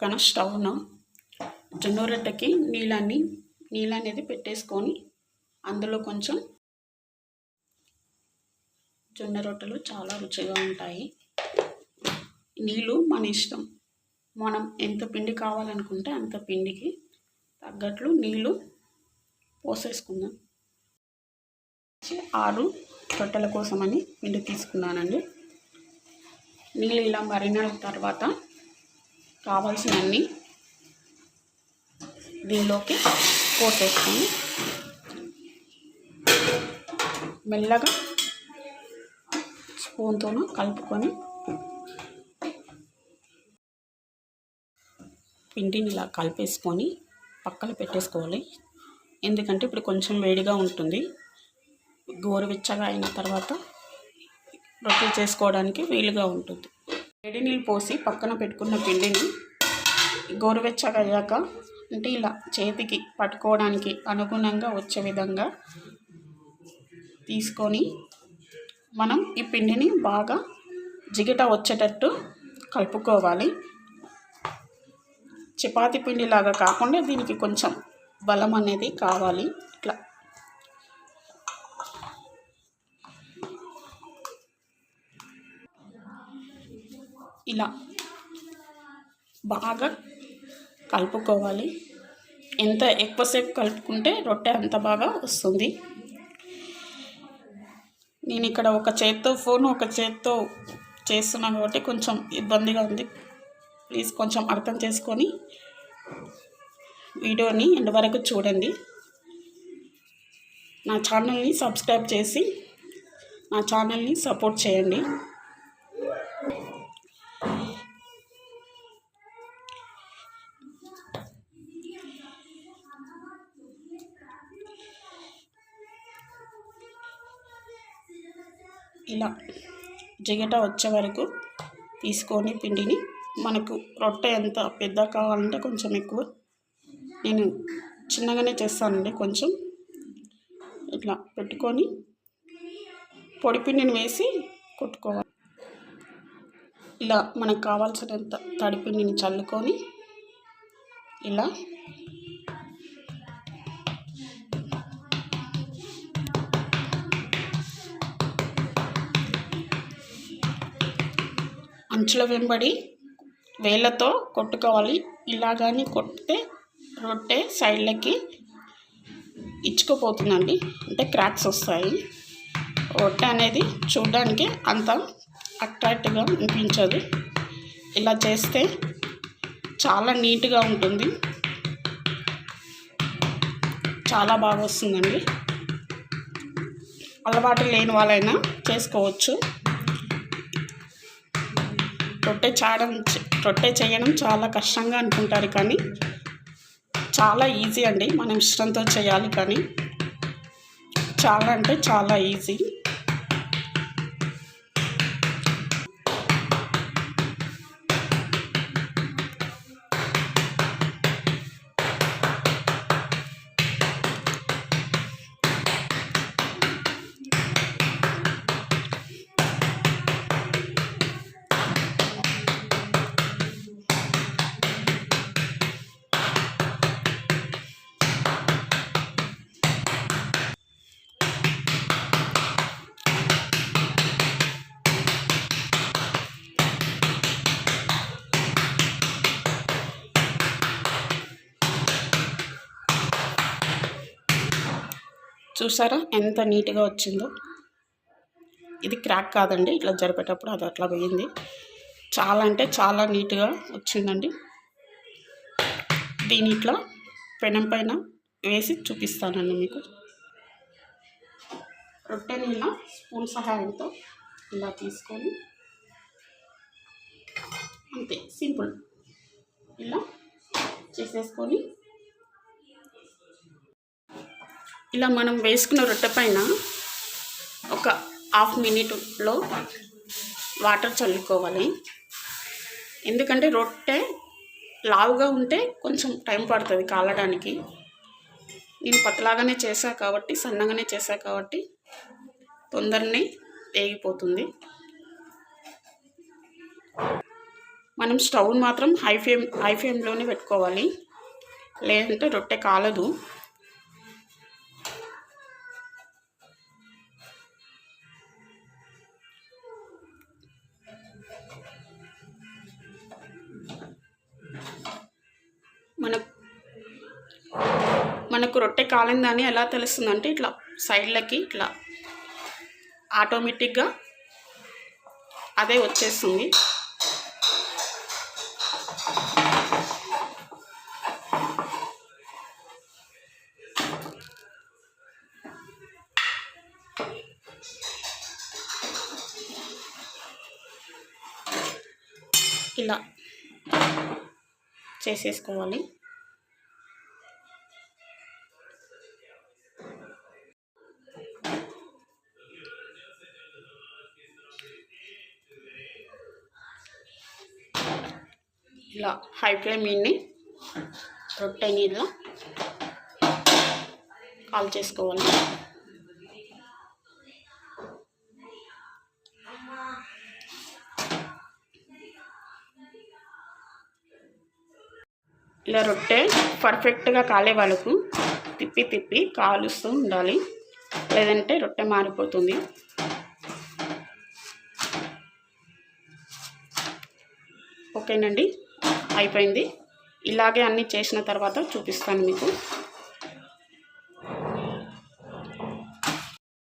పక్కన స్టవ్ను జొన్న రొట్టెకి నీళ్ళు అనేది పెట్టేసుకొని అందులో కొంచెం జొన్న రొట్టెలు చాలా రుచిగా ఉంటాయి. నీళ్ళు మన ఇష్టం, మనం ఎంత పిండి కావాలనుకుంటే అంత పిండికి తగ్గట్లు నీళ్ళు పోసేసుకుందాం. 6 రొట్టెల కోసమని పిండి తీసుకున్నానండి. నీళ్ళు ఇలా మరిగిన తర్వాత కావాల్సినన్ని దీనిలోకి పోసేసుకొని మెల్లగా స్పూన్తోనూ కలుపుకొని పిండిని ఇలా కలిపేసుకొని పక్కన పెట్టేసుకోవాలి. ఎందుకంటే ఇప్పుడు కొంచెం వేడిగా ఉంటుంది. గోరువెచ్చగా అయిన తర్వాత రొట్టె చేసుకోవడానికి వీలుగా ఉంటుంది. వేడి నీళ్ళు పోసి పక్కన పెట్టుకున్న పిండిని గోరువెచ్చగా అయ్యాక అంటే ఇలా చేతికి పట్టుకోవడానికి అనుగుణంగా వచ్చే విధంగా తీసుకొని మనం ఈ పిండిని బాగా జిగిట వచ్చేటట్టు కలుపుకోవాలి. చపాతీ పిండిలాగా కాకుండా దీనికి కొంచెం బలం అనేది కావాలి. ఇట్లా ఇలా బాగా కలుపుకోవాలి. ఎంత ఎక్కువసేపు కలుపుకుంటే రొట్టె అంత బాగా వస్తుంది. నేను ఇక్కడ ఒక చేత్తో ఫోన్ ఒక చేత్తో చేస్తున్నాను కాబట్టి కొంచెం ఇబ్బందిగా ఉంది. ప్లీజ్ కొంచెం అర్థం చేసుకొని వీడియోని ఎండ్ వరకు చూడండి. నా ఛానల్ని సబ్స్క్రైబ్ చేసి నా ఛానల్ని సపోర్ట్ చేయండి. ఇలా జిగట వచ్చే వరకు తీసుకొని పిండిని మనకు రొట్టె ఎంత పెద్ద కావాలంటే కొంచెం ఎక్కువ, నేను చిన్నగానే చేస్తానండి. కొంచెం ఇట్లా పెట్టుకొని పొడి పిండిని వేసి కొట్టుకోవాలి. ఇలా మనకు కావాల్సినంత తడి పిండిని చల్లుకొని ఇలా అంచుల వెంబడి వేళ్ళతో కొట్టుకోవాలి. ఇలాగాని కొట్టితే రొట్టె సైడ్లకి ఇచ్చుకుపోతుందండి, అంటే క్రాక్స్ వస్తాయి. రొట్టె అనేది చూడడానికి అంత అట్రాక్టివ్గా అనిపించదు. ఇలా చేస్తే చాలా నీట్గా ఉంటుంది, చాలా బాగా వస్తుందండి. అలవాటు లేని వాళ్ళైనా చేసుకోవచ్చు. రొట్టె చేయడం చాలా కష్టంగా అనుకుంటారు, కానీ చాలా ఈజీ అండి. మనం ఇష్టంతో చేయాలి, కానీ చాలా అంటే చాలా ఈజీ. చూసారా ఎంత నీట్గా వచ్చిందో. ఇది క్రాక్ కాదండి, ఇట్లా జరిపేటప్పుడు అది అట్లా పోయింది. చాలా అంటే చాలా నీట్గా వచ్చిందండి. దీని ఇట్లా పెనం పైన వేసి చూపిస్తానండి మీకు. రొట్టెని ఇలా స్పూన్ సహాయంతో ఇలా తీసుకొని అంతే సింపుల్ ఇలా చేసేసుకొని ఇలా మనం వేసుకున్న రొట్టె పైన ఒక హాఫ్ మినిట్లో వాటర్ చల్లుకోవాలి. ఎందుకంటే రొట్టె లావుగా ఉంటే కొంచెం టైం పడుతుంది కాలడానికి. నేను పతలాగానే చేశా కాబట్టి, సన్నగానే చేశా కాబట్టి తొందరనే వేగిపోతుంది. మనం స్టవ్ మాత్రం హై ఫ్లేమ్లోనే పెట్టుకోవాలి, లేదంటే రొట్టె కాలదు. మనకు రొట్టె కాలిందని ఎలా తెలుస్తుందంటే ఇట్లా సైడ్లకి ఇట్లా ఆటోమేటిక్గా అదే వచ్చేస్తుంది. ఇలా చేసేసుకోవాలి. ఇలా హై ఫ్లేమ్ మీదనే రొట్టెని ఇలా కాల్ చేసుకోవాలి. ఇలా రొట్టె పర్ఫెక్ట్గా కాలే వాళ్ళకు తిప్పి కాలుస్తూ ఉండాలి, లేదంటే రొట్టె మారిపోతుంది. ఓకేనండి, అయిపోయింది. ఇలాగే అన్నీ చేసిన తర్వాత చూపిస్తాను మీకు.